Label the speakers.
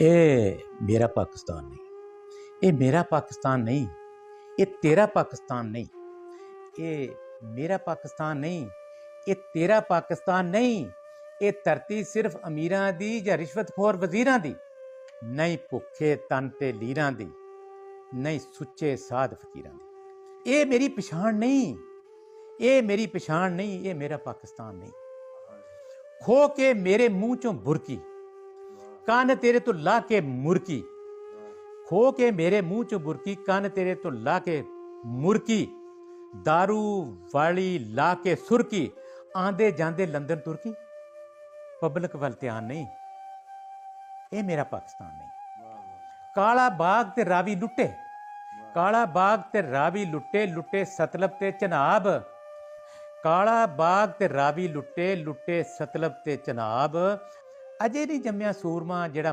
Speaker 1: ਇਹ ਮੇਰਾ ਪਾਕਿਸਤਾਨ ਨਹੀਂ, ਇਹ ਮੇਰਾ ਪਾਕਿਸਤਾਨ ਨਹੀਂ, ਇਹ ਤੇਰਾ ਪਾਕਿਸਤਾਨ ਨਹੀਂ, ਇਹ ਮੇਰਾ ਪਾਕਿਸਤਾਨ ਨਹੀਂ, ਇਹ ਤੇਰਾ ਪਾਕਿਸਤਾਨ ਨਹੀਂ। ਇਹ ਧਰਤੀ ਸਿਰਫ ਅਮੀਰਾਂ ਦੀ ਜਾਂ ਰਿਸ਼ਵਤਖੋਰ ਵਜ਼ੀਰਾਂ ਦੀ ਨਹੀਂ, ਭੁੱਖੇ ਤਨ ਤੇ ਲੀਰਾਂ ਦੀ ਨਹੀਂ, ਸੁੱਚੇ ਸਾਧ ਫਕੀਰਾਂ ਦੀ। ਇਹ ਮੇਰੀ ਪਛਾਣ ਨਹੀਂ, ਇਹ ਮੇਰੀ ਪਛਾਣ ਨਹੀਂ, ਇਹ ਮੇਰਾ ਪਾਕਿਸਤਾਨ ਨਹੀਂ। ਖੋ ਕੇ ਮੇਰੇ ਮੂੰਹ ਚੋਂ ਬੁਰਕੀ, ਕੰਨ ਤੇਰੇ ਤੋਂ ਲਾ ਕੇ ਮੁਰਕੀ, ਖੋ ਕੇ ਮੇਰੇ ਮੂੰਹ ਚੋਂ ਬੁਰਕੀ, ਕੰਨ ਤੇਰੇ ਤੋਂ ਲਾ ਕੇ ਮੁਰਕੀ, दारू वाली ला के सुरकी, आंदे जांदे लंदन तुरकी, पब्लिक वाल ध्यान नहीं, ये मेरा पाकिस्तान नहीं। काला बाग ते रावी लुटे, काला बाग ते रावी लुटे, लुटे सतलब ते चनाब, काला बाग ते रावी लुटे, लुटे सतलब ते चनाब। अजे नहीं जम्मिया सूरमा जेड़ा